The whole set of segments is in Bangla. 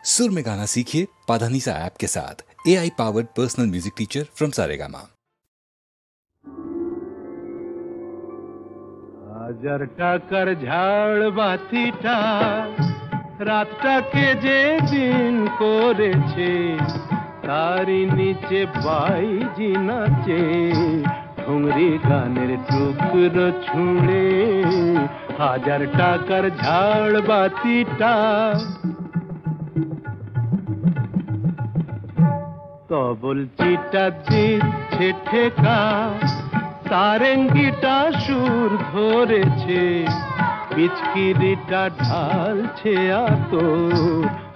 सुर में गाना सीखिए पाधानीसा ऐप के साथ। AI powered personal music teacher from Saregama. হাজার টাকার ঝাড় বাতিটা রাতটাকে যে দিন করেছে, তারই নিচে বাইজি নাচে ঠুংরি গানের টুকরো ছুঁড়ে। হাজার টাকার ঝাড় বাতিটা তবল চিটা দিচ্ছে ঠেকা, সারেঙ্গিটা সুর ধরেছে, পিচকিরিটা ঢালছে আতো,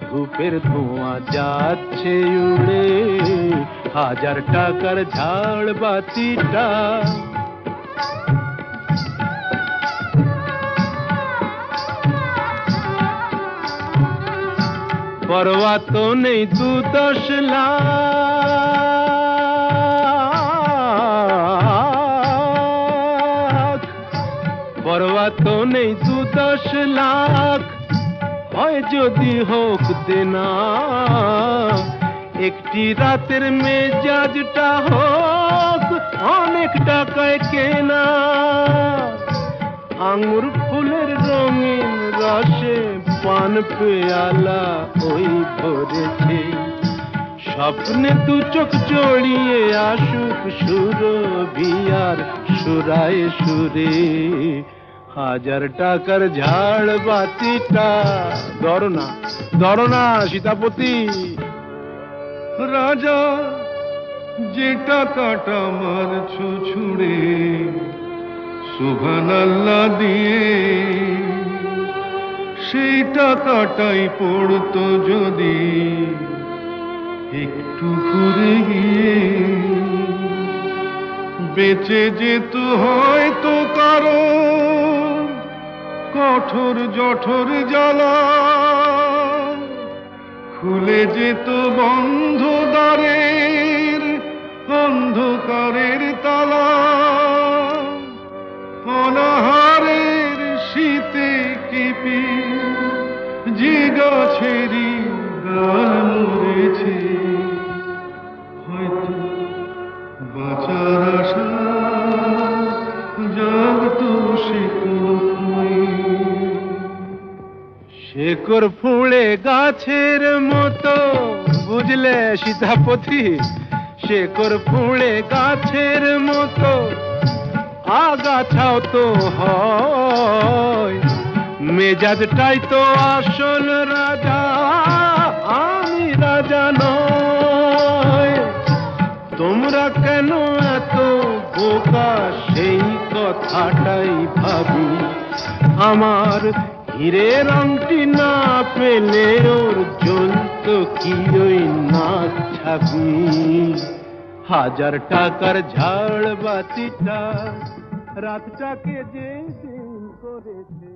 ধূপের ধোঁয়া যাচ্ছে উড়ে। হাজার টাকার ঝাড় বাতিটা পরোয়া তো নেই 2-10 লাখ, পরোয়া তো নেই 2-10 লাখ, হয় যদি হোক দেনা, একটি রাতের মেজাজটা হোক অনেক টাকায় কেনা। আঙুর ফুলের রঙিন রসে পান পেয়ালা ওই ভরেছে, স্বপ্নে 2 চোখ জড়িয়ে আসুক সুরভিয়ার সুরায় সুরে। হাজার টাকার ঝাড় বাতিটা ধরো না সীতাপতি। রাজা যে টাকাটা মারছো ছুড়ে সুবহানাল্লাহ দিয়ে, সেই টাকাটাই পড়তো যদি একটু ঘুরে গিয়ে, বেঁচে যেত হয়তো কারো কঠোর জঠোর জ্বালা, খুলে যেত বন্ধ দ্বারের অন্ধকারের তালা। অনাহারের শীতে কেঁপে যে গাছেরই গান মরেছে, হয়তো বাঁচার আশা জাগতো শেকড় ফুঁড়ে গাছের মতো, বুঝলে সীতাপতি? শেকড় ফুঁড়ে গাছের মতো আগাছাও তো হয়, মেজাজটাই তো আসল রাজা, আমি রাজা নয়। তোমরা কেন এত বোকা সেই কথাটাই ভাবি, আমার হীরের আংটি না পেলে ওর জ্বলত কি ওই নাক ছাবি। হাজার টাকার ঝাড় বাতিটা রাতটাকে যে দিন করেছে।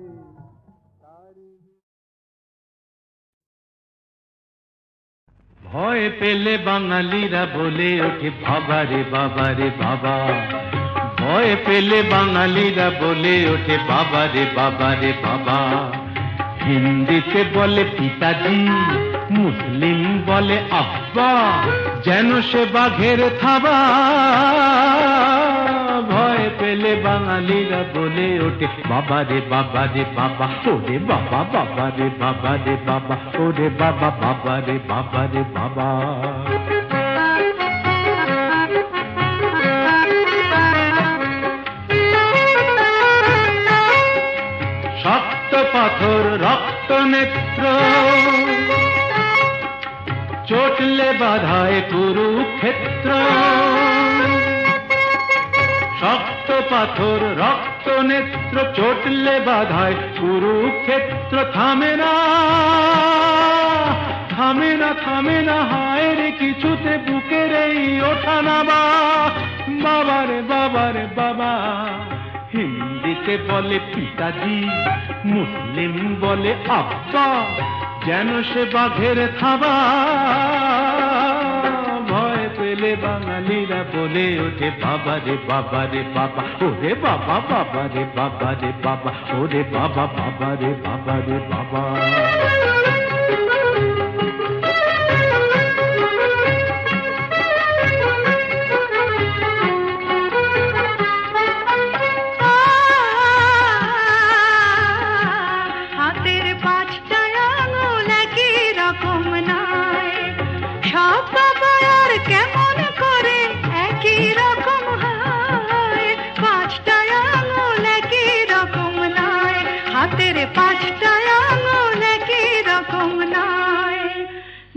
ভয় পেলে বাঙালিরা বলে ওঠে বাবা রে বাবা রে বাবা, ভয় পেলে বাঙালিরা বলে ওঠে বাবা রে বাবা রে বাবা। হিন্দিতে বলে পিতাজি, মুসলিম বলে আব্বা, যেন সে বাঘের থাবা। ভয় পেলে বাঙালিরা বলে ওঠে বাবা রে বাবা রে বাবা, ওরে বাবা বাবা রে বাবা রে বাবা, ওরে বাবা বাবা রে বাবা রে বাবা। শক্ত পাথর রক্ত নেত্র চটলে বাধায় কুরুক্ষেত্র, শক্ত পাথর রক্ত নেত্র চটলে বাধায় কুরুক্ষেত্র। থামে না থামে না থামে না, হায় রে কিছুতে বুকের এই ওঠা নামা। বাবা রে বাবা রে বাবা, হিন্দিতে বলে পিতাজি, মুসলিম বলে আব্বা, যেন সে বাঘের থাবা। ভয় পেলে বাঙালিরা বলে ওঠে বাবা রে বাবা রে বাবা, ওরে বাবা বাবা রে বাবা রে বাবা, ওরে বাবা বাবা রে বাবা রে বাবা।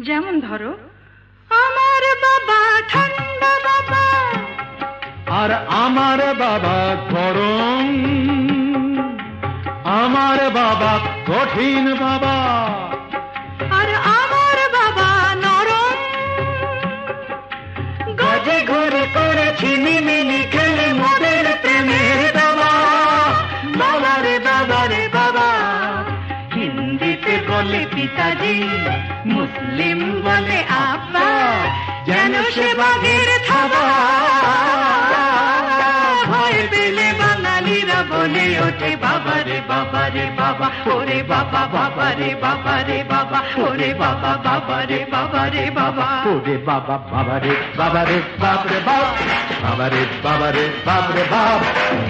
যেমন ধরো, আমার বাবা ঠান্ডা বাবা, আর আমার বাবা গরম, আমার বাবা কঠিন বাবা, আর আমার বাবা নরম। গজে ঘরে করেছি মিমিনি খেলে মোদের প্রেমের বাবা, বাবা রে বাবা রে বাবা। হিন্দিতে বলে পিতাজি, মুসলিম বলে আব্বা, যেন সে বাঘের থাবা। ভয় পেলে বাঙালিরা বলে ওঠে বাবা রে বাবা রে বাবা, ওরে বাবা বাবা রে বাবা রে বাবা, ওরে বাবা বাবা রে বাবা রে বাবা, ওরে বাবা বাবা রে বাবা রে বাপ রে বাপ, বাবা রে বাবা রে বাপ রে বাপ,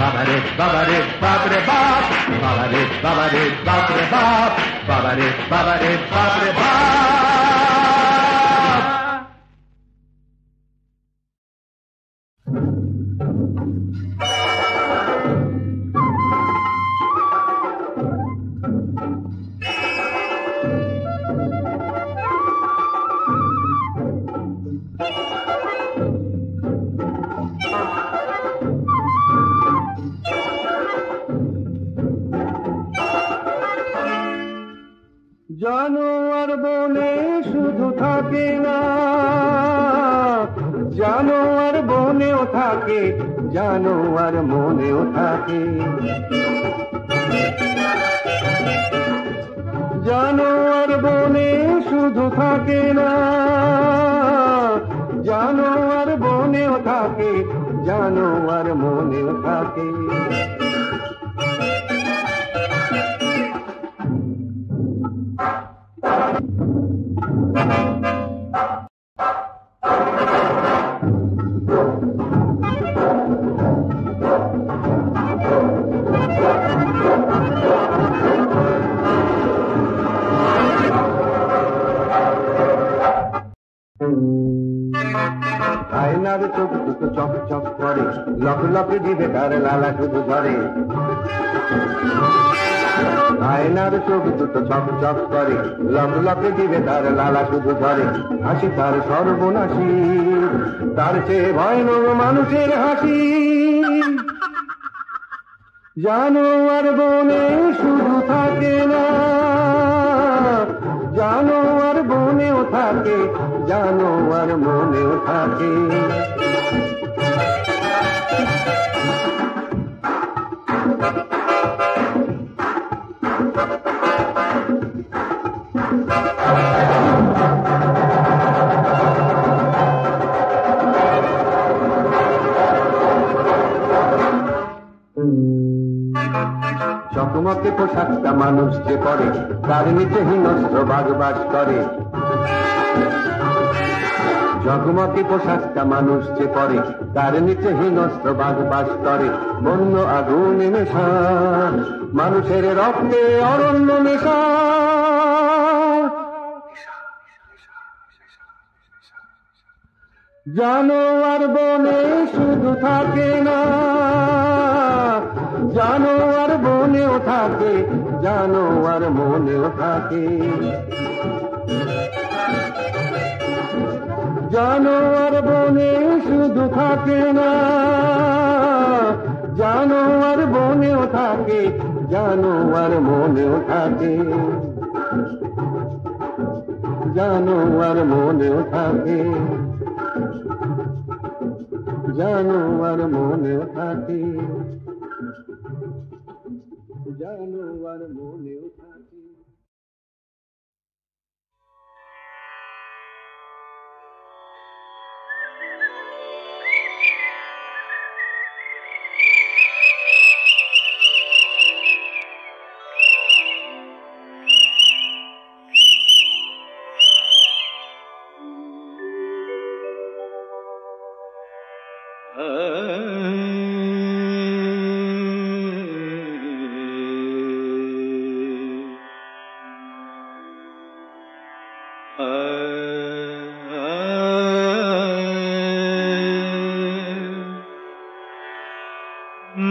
বাবা রে বাবা রে বাপ রে বাপ, বাবা রে বাবা রে বাপ রে বাপ, বাবা রে বাবা রে বাপ রে বাপ। জানোয়ার বনে শুধু থাকে না, জানোয়ার বনেও থাকে, জানোয়ার মনেও থাকে। জানোয়ার বনে শুধু থাকে না, জানোয়ার বনেও থাকে, জানোয়ার মনেও থাকে। আয়নার চোখ দুটো চক চক করে, লক লক দিবে তার লালা শুধু ধরে। আয়নার চোখ দুটো চক চক করে, লক লক দিবে তার লালা শুধু ধরে। হাসি তার সর্বনাশী, তার চেয়ে ভয়ানক মানুষের হাসি। জানোয়ার বনে শুধু থাকে না, জানোয়ার বনেও থাকে, জানোয়ার মনেও থাকে। চকমকে পোশাকটা মানুষ যে পরে, তার নিচে হিংস্র বাঘ বাস করে। জগমগে পোশাকটা মানুষ যে পরে, তার নিচে হিংস্র বাঘ বাস করে। বন্য আগুনে মেশা মানুষের রক্তে অরণ্য মেশা। জানোয়ার বনে শুধু থাকে না, জানোয়ার বনেও থাকে, জানোয়ার মনেও থাকে। জানোয়ার বনে শুধু থাকে না, জানোয়ার বনেও থাকে, জানোয়ার মনেও থাকে। জানোয়ার মনেও থাকে, জানোয়ার মনেও থাকে, জানোয়ার মনেও থাকে।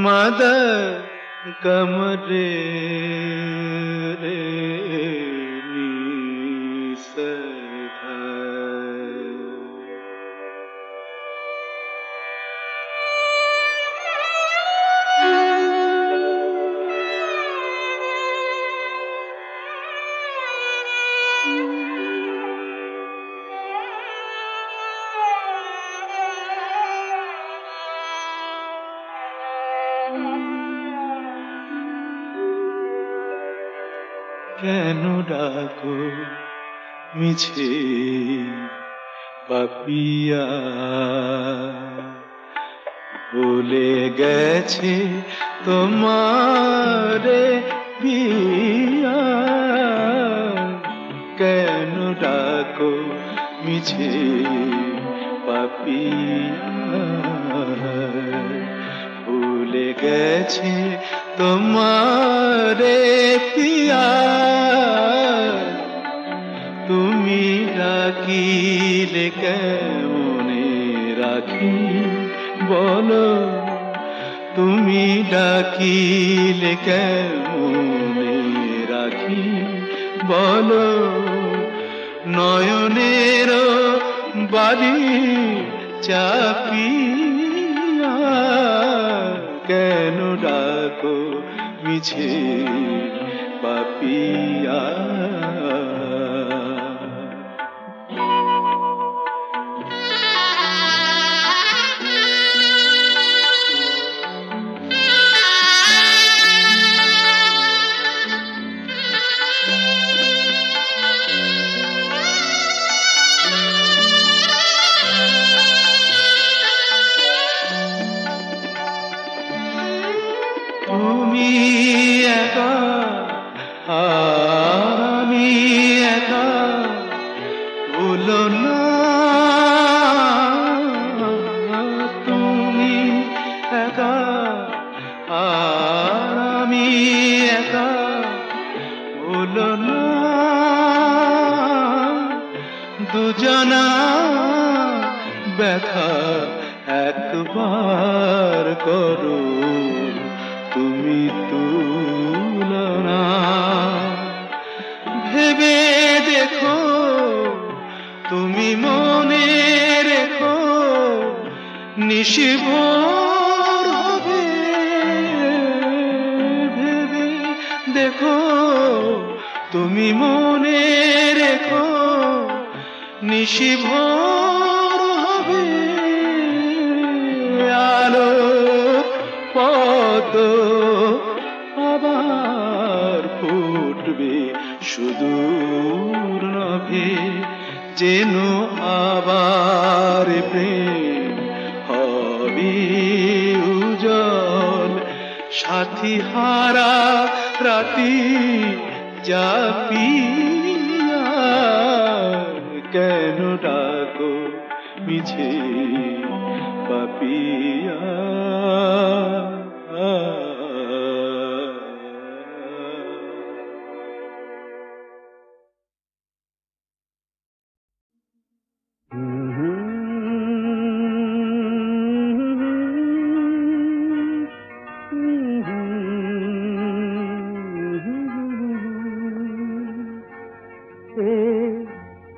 मद कमरे रे नी सधा কেন ডাকো মিছে পাপিয়া, ভুলে গেছে তোমারে পিয়া, কেন ডাকো মিছে পাপিয়া, ভুলে গেছে তোমারে পিয়া, তুমি ডাকিলে কেমনে রাখি বলো, তুমি ডাকিলে কেমনে রাখি বলো, নয়নের বাড়ি চাপিয়া, কেন ডাকো মিছে পাপিয়া। তুমি একা আমি একা, ভুলো না তুমি একা আর আমি একা, ভুলো না দুজনা ব্যথা একবার করো তুমি তুলনা, ভেবে দেখো তুমি মনে রেখো নিশিভোর হবে, ভেবে দেখো তুমি মনে রেখো নিশিভোর হবে, আলো পদ আবার ফুটবে সুদূর নভে, যেন আবার প্রেম হবে উজ্জ্বল, সাথী হারা রাতি জাপিয়া, কেন ডাকো মিছে পাপিয়া।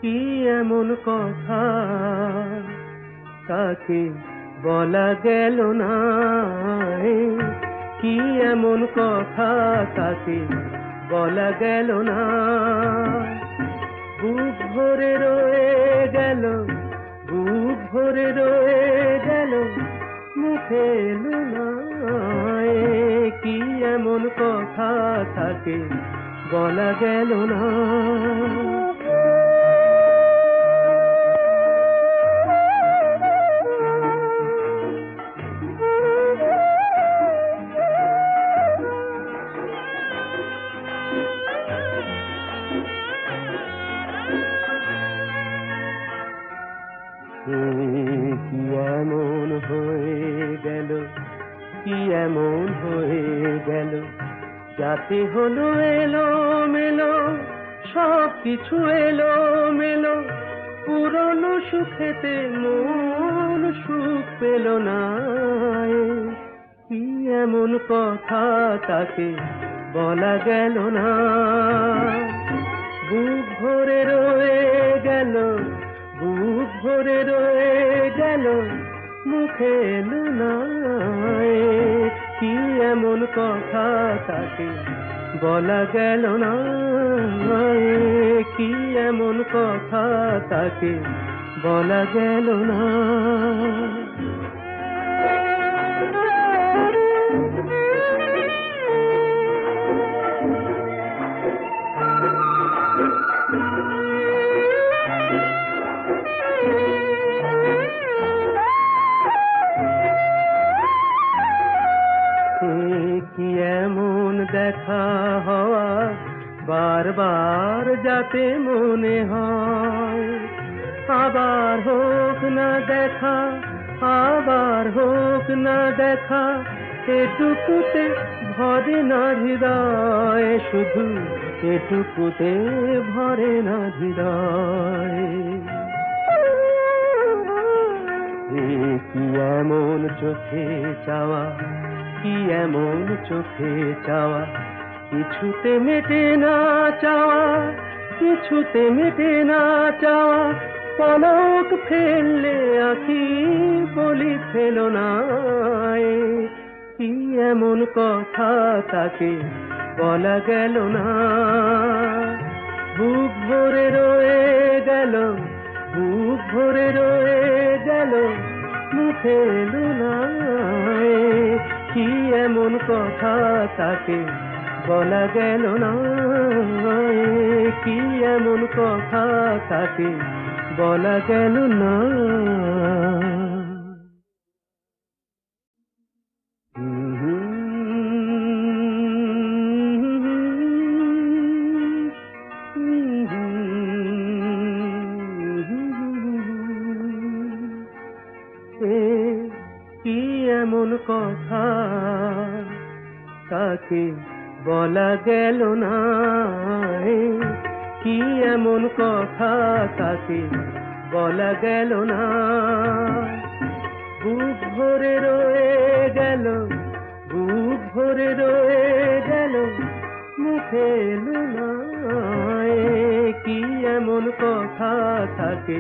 কি এমন কথা তাকে বলা গেল না, কি এমন কথা তাকে বলা গেল না, বুক ভরে রয়ে গেল, বুক ভরে রয়ে গেল, মুখে এলো না, কি এমন কথা তাকে বলা গেল না। কি এমন হয়ে গেল, কি এমন হয়ে গেল, যাতে হলো এলো মেলো, সব কিছু এলো মেলো, পুরনো সুখেতে মন সুখ পেল না, কি এমন কথা তাকে বলা গেল না, বুক ভরে রয়ে গেল, বুক ভরে রয়ে গেল, মুখে এলো না, কি এমন কথা তাকে বলা গেল না, কি এমন কথা তাকে বলা গেল না। বারবার যাতে মনে হয় আবার হোক না দেখা, আবার হোক না দেখা, এটুকুতে ভরে না হৃদয়, শুধু এটুকুতে ভরে না হৃদয়। কি এমন চোখে চাওয়া, কি এমন চোখে চাওয়া, কিছুতে মেটে না চাওয়া, কিছুতে মেটে না চাওয়া, পলক ফেললে আঁখি বলি ফেলো না। কি এমন কথা তাকে বলা গেল না, বুক ভরে রয়ে গেল, বুক ভরে রয়ে গেল, মুখে এলো না। কি এমন কথা তাকে বলা গেল না, কি এমন কথা তাকে বলা গেল না। কি এমন কথা তাকে বলা গেল না, কি এমন কথা তাকে বলা গেল না। বুক ভরে রয়ে গেল, বুক ভরে রয়ে গেল, মুখে এলো না। কি এমন কথা তাকে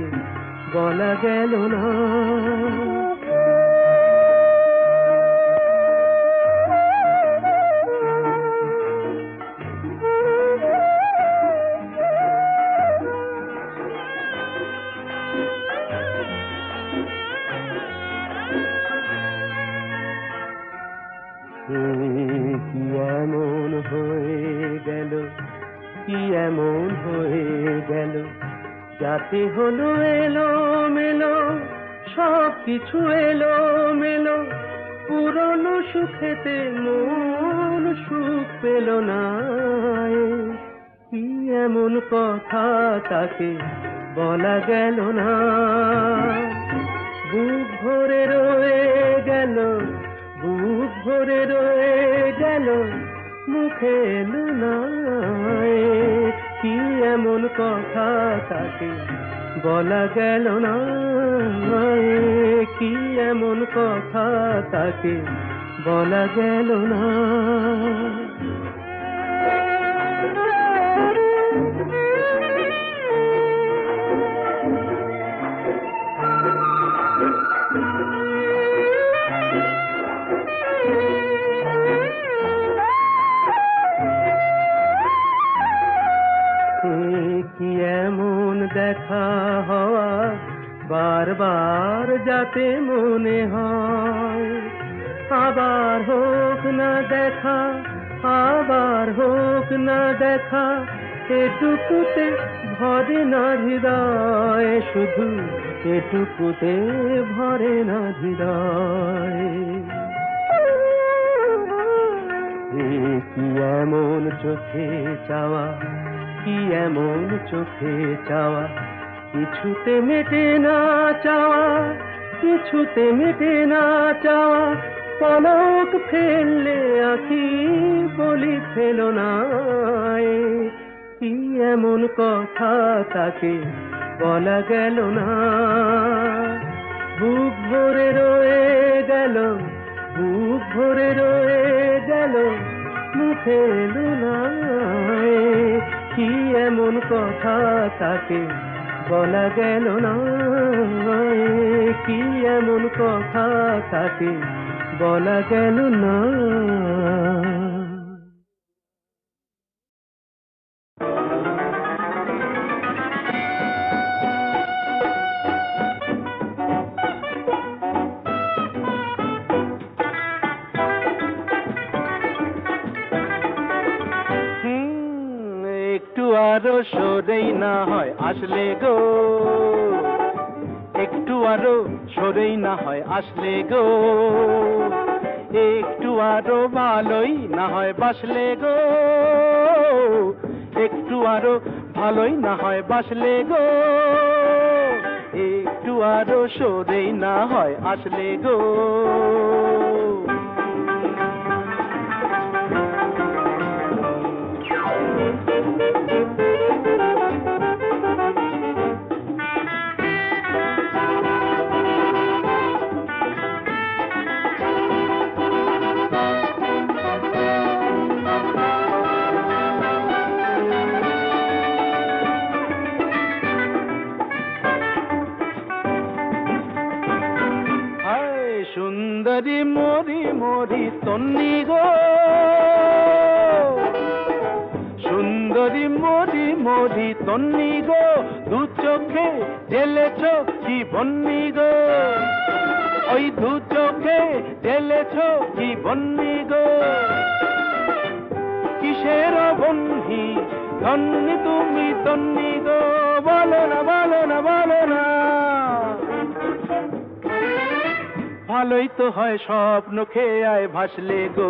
বলা গেল না। কি এমন হয়ে গেল, কি এমন হয়ে গেল, যাতে হলো এলো মেলো, সব কিছু এলো মেলো, পুরনো সুখেতে মন সুখ পেল না। কি এমন কথা তাকে বলা গেল না, বুক ভরে রয়ে গেল, বুক ভরে রয়ে গেল, মুখে এলো না। কি এমন কথা তাকে বলা গেল না, কি এমন কথা তাকে বলা গেল না। কি এমন দেখা হওয়া বারবার যাতে মনে হয় আবার হোক না দেখা, আবার হোক না দেখা, এটুকুতে ভরে না হৃদয়, শুধু এটুকুতে ভরে না হৃদয়। কি এমন চোখে চাওয়া, কি এমন চোখে চাওয়া, কিছুতে মেটে না চাওয়া, কিছুতে মেটে না চাওয়া, পলক ফেললে আঁখি বলি ফেলো না। কি এমন কথা তাকে বলা গেল না, বুক ভরে রয়ে গেল, বুক ভরে রয়ে গেল, মুখে এলো না। কি এমন কথা তাকে বলা গেল না, কি এমন কথা তাকে বলা গেল না। একটু আরো সরেই না হয় আসলে গো, একটু আরো সরেই না হয় আসলে গো, একটু আরো ভালোই না হয় বাসলে গো, একটু আরো ভালোই না হয় বাসলে গো, একটু আরো সরেই না হয় আসলে গো। সুন্দরী মরি মরি তন্নি গো, সুন্দরী মরি মরি তন্নি গো, দু চোখে ঢেলেছ কি বন্নি গো, ওই দু চোখে ঢেলেছ কি বন্নি গো। কিসের বন্ধি ধন্যি তুমি তন্নি গো, বলো না বলো না বলো না। ভালোই তো হয় স্বপ্ন খেয়ে আয় ভাসলে গো,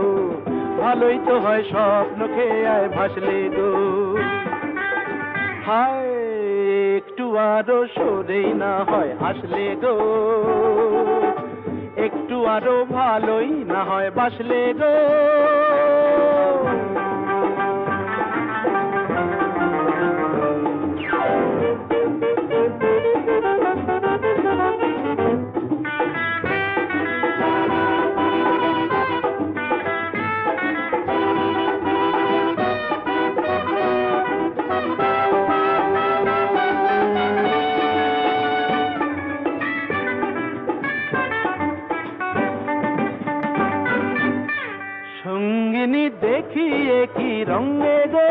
ভালোই তো হয় স্বপ্ন খেয়ে আয় ভাসলে গো। হায় একটু আরো সরেই না হয় আসলে গো, একটু আরো ভালোই না হয় বাসলে গো। সঙ্গিনী দেখিয়ে কি রঙে গো,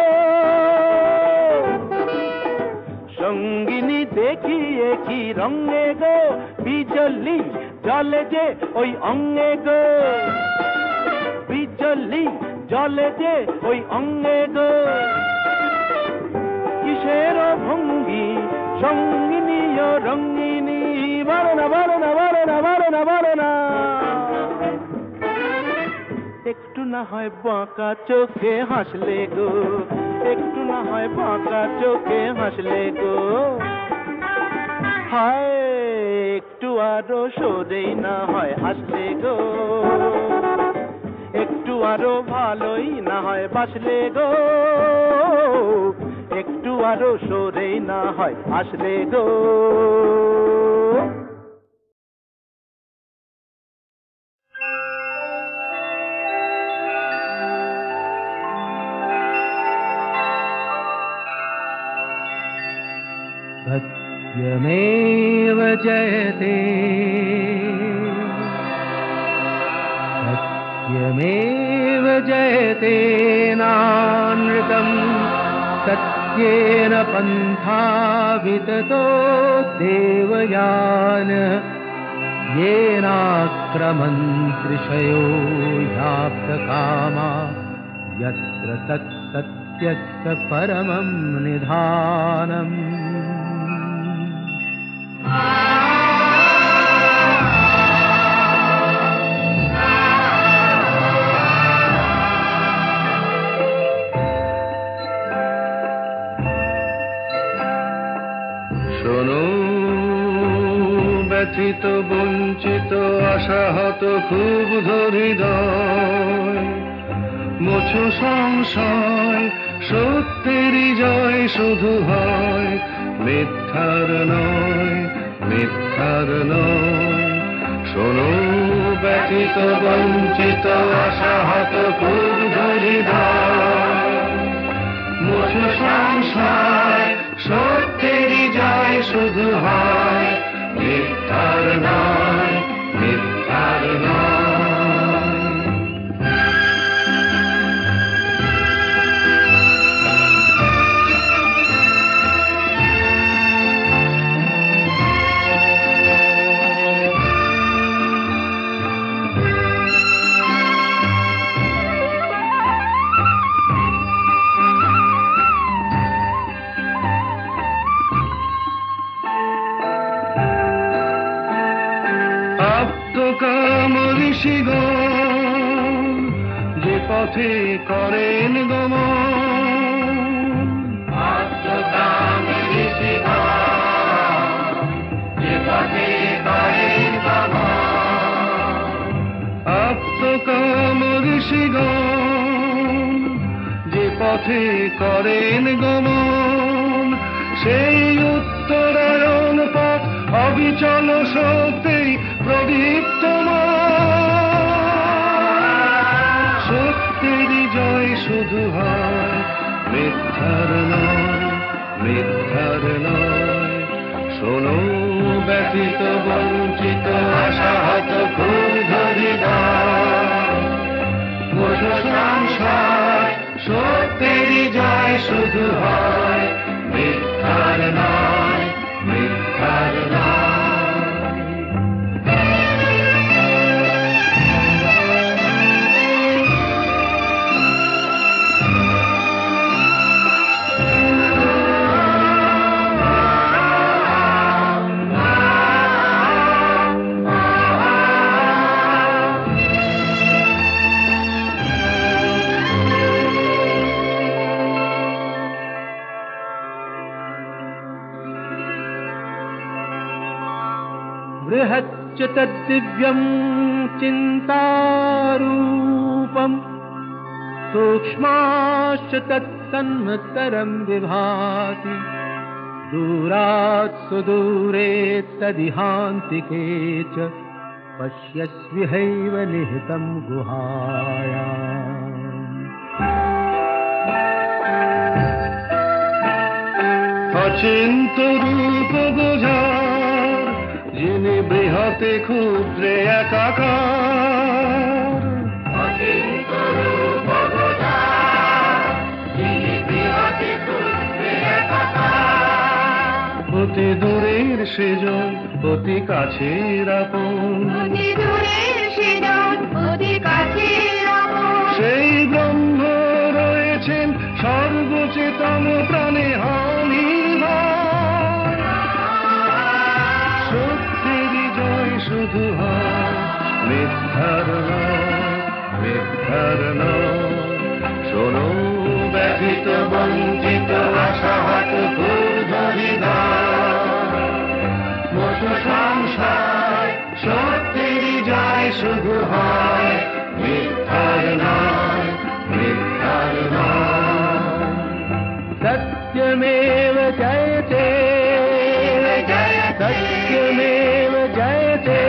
সঙ্গিনী দেখিয়ে কি রঙে গো, বিজলি জলে যে ওই অঙ্গে গো, বিজলি জলে যে ওই অঙ্গে গো। কিসের ভঙ্গি সঙ্গিনী ও রঙ্গিনী, বলো না বলো না বলো না বলো না বলো না। একটু না হয় বাঁকা চোখে হাসলে গো, একটু না হয় বাঁকা চোখে হাসলে গো। হায় একটু আরো সরেই না হয় আসলে গো, একটু আরো ভালোই না হয় বাসলে গো, একটু আরো সরেই না হয় আসলে গো। सत्यमेव जयते, सत्यमेव जयते नानृतम्, सत्येन पन्था विततो देवयान, येनाक्रमन्त्रिषयो ह्याप्तकामा, यत्र तत्सत्यस्य परमं निधानम्। শোনো ব্যথিত বঞ্চিত আশাহত ক্ষুব্ধ হৃদয়, মোছো সংশয় সত্যেরই জয় শুধু হয়, মিথ্যার নয় মিথ্যার নয়। শোনো ব্যথিত বঞ্চিত আশাহত ক্ষুব্ধ হৃদয়, মোছো সংশয় সত্যেরই জয় শুধু হয়, মিথ্যার নয় মিথ্যার নয়। কাম ঋষিগণ যে পথে করেন গমন, মনীষীগণ যে পথে করেন গমন, সেই উত্তরায়ণ পথ অবিচল শক্তি প্রদীপ্তমান। সত্যের জয় শুধু হয়, মিথ্যার নয়, মিথ্যার নয়। শোনো ব্যথিত বঞ্চিত আশাহত ক্ষুব্ধ হৃদয়, ওঠো সংসার, সত্যের জয় শুধু হয়, মিথ্যার নয়, মিথ্যার নয়। बृहच्च तद्दिव्यं चिन्तारूपं, सूक्ष्माश्च तत्सन्मत्तरं विभाति। दूरात् सुदूरे तदिहान्तिके च पश्यस्विहैव निहितं गुहायाम्। অচিন্ত রূপ বোঝার যিনি বৃহতে ক্ষুদ্রে একাকার, অচিন্ত রূপ বোঝার যিনি বৃহতে ক্ষুদ্রে একাকার। অতি দূরের সেজন অতি কাছের আপন, অতি দূরের সেজন অতি কাছের আপন। সেই ব্রহ্ম রয়েছেন সর্বচেতন প্রাণে অনির্ভর। সত্যের জয় শুধু হয়, মিথ্যার নয়, মিথ্যার নয়। শোনো ব্যথিত বঞ্চিত আশাহত ক্ষুব্ধ হৃদয়, ওঠো সংসার, সত্যের জয় শুধু হয়, মিথ্যার নয়, মিথ্যার নয়। सत्यमेव जयते, सत्यमेव जयते,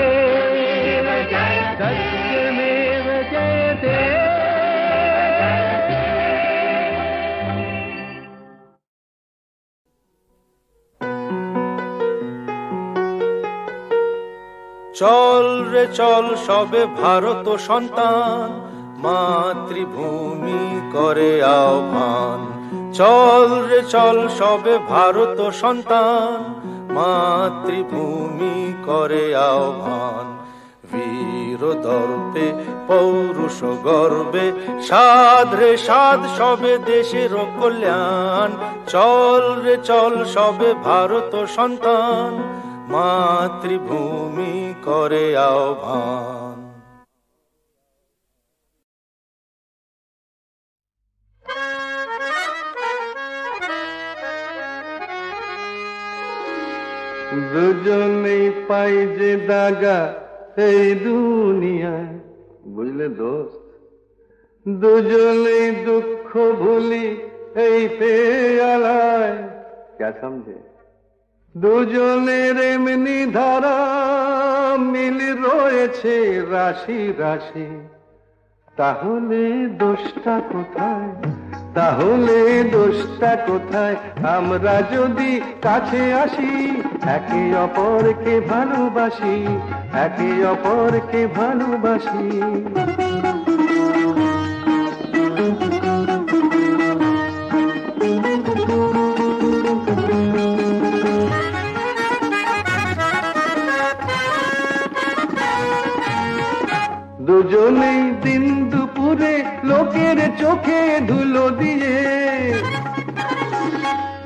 सत्यमेव जयते। চল রে চল সবে ভারত সন্তান, মাতৃভূমি করে আহ্বান। চল রে চল সবে ভারত সন্তান, মাতৃভূমি করে আহ্বান। বীর দর্পে পৌরুষ গর্বে সাধ রে সাধ সবে দেশের কল্যাণ। চল রে চল সবে ভারত সন্তান, মাতৃভূমি করে আহ্বান। দুজনেই পাই যে দাগা এই দুনিয়ায়, বুঝলে দোস্ত। দুজনেই দুঃখ ভুলি এই পেয়ালায়, কে সমঝে। দুজনের এমনি ধারা মিল রয়েছে রাশি রাশি। তাহলে দোষটা কোথায়, তাহলে দোষটা কোথায়? আমরা যদি কাছে আসি, একে অপরকে ভালোবাসি, একে অপরকে ভালোবাসি। দুজনেই দিন দুপুরে লোকের চোখে ধুলো দিয়ে,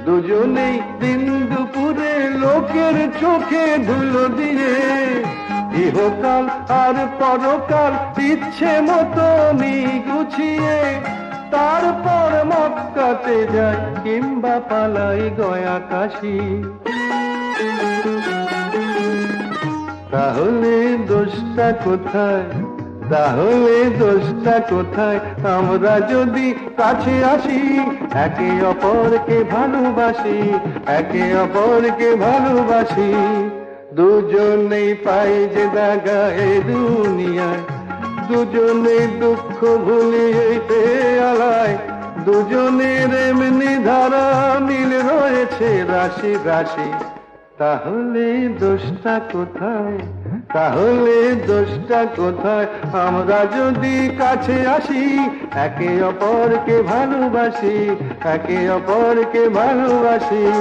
দুজনেই দিন দুপুরে লোকের চোখে ধুলো দিয়ে। ইহকাল আর পরকাল ইচ্ছে মতো গুছিয়ে, তারপর মক্কাতে যায় কিংবা পালাই গয়া কাশি। তাহলে দোষটা কোথায়, তাহলে দোষটা কোথায় আমরা যদি কাছে আসি, একে অপরকে ভালোবাসি, একে অপরকে ভালোবাসি। দুজনেই পাই যে দাগা এ দুনিয়ায়, দুজনে দুঃখ ভুলিয়ে পেয়ালায়, দুজনের এমনি ধারা মিল রয়েছে রাশি রাশি। তাহলে দোষটা কোথায়, তাহলে দোষটা কোথায় আমরা যদি কাছে আসি, একে অপরকে ভালোবাসি, একে অপরকে ভালোবাসি।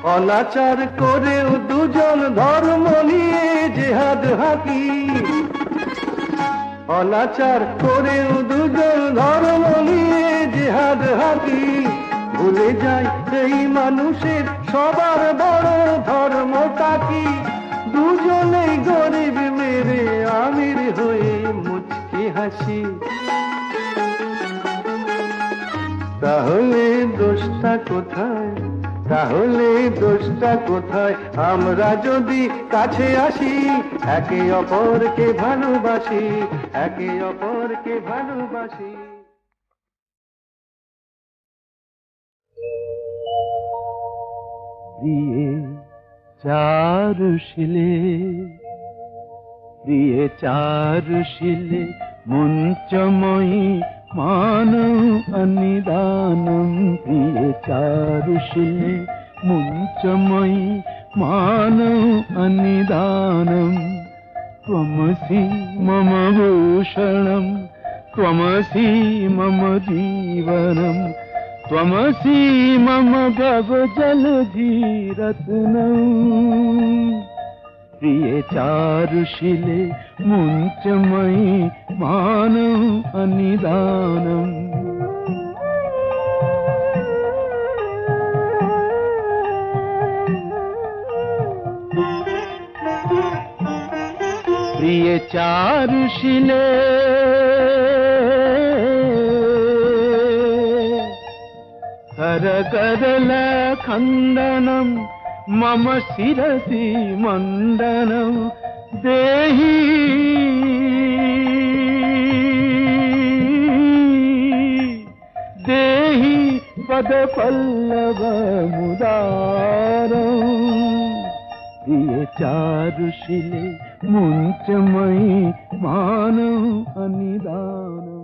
অনাচার করেও দুজন ধর্ম নিয়ে জিহাদ হাকি, অনাচার করেও দুজন ধর্ম নিয়ে জিহাদ হাকি। ভুলে যায় এই মানুষের সবার বড় ধর্মটা কি, দুজনেই গরিব মেরে আমির হয়ে মুচকি হাসি। তাহলে দোষটা কোথায়, তাহলে দোষটা কোথায় আমরা যদি কাছে আসি, একে অপরকে ভালোবাসি, একে অপরকে ভালোবাসি। প্রিয়ে চারুশিলে, প্রিয়ে চারুশিলে মুঞ্চময়ী মানव अनिदानं। प्रिये चारुशिले मुञ्चमयि मानव अनिदानं। त्वमसि मम भूषणं, त्वमसि मम जीवनं, त्वमसि मम भवजलधिरत्नम्। प्रिये चारुशिले मुञ्चमयि मानव अनिदानम्। प्रिये चारुशिले करकरलखण्डनं मम शिरसि मण्डनं देहि। देहि पदपल्लवमुदारम्। प्रिये चारुशिले मुञ्चमयि मानव अनिदानम्।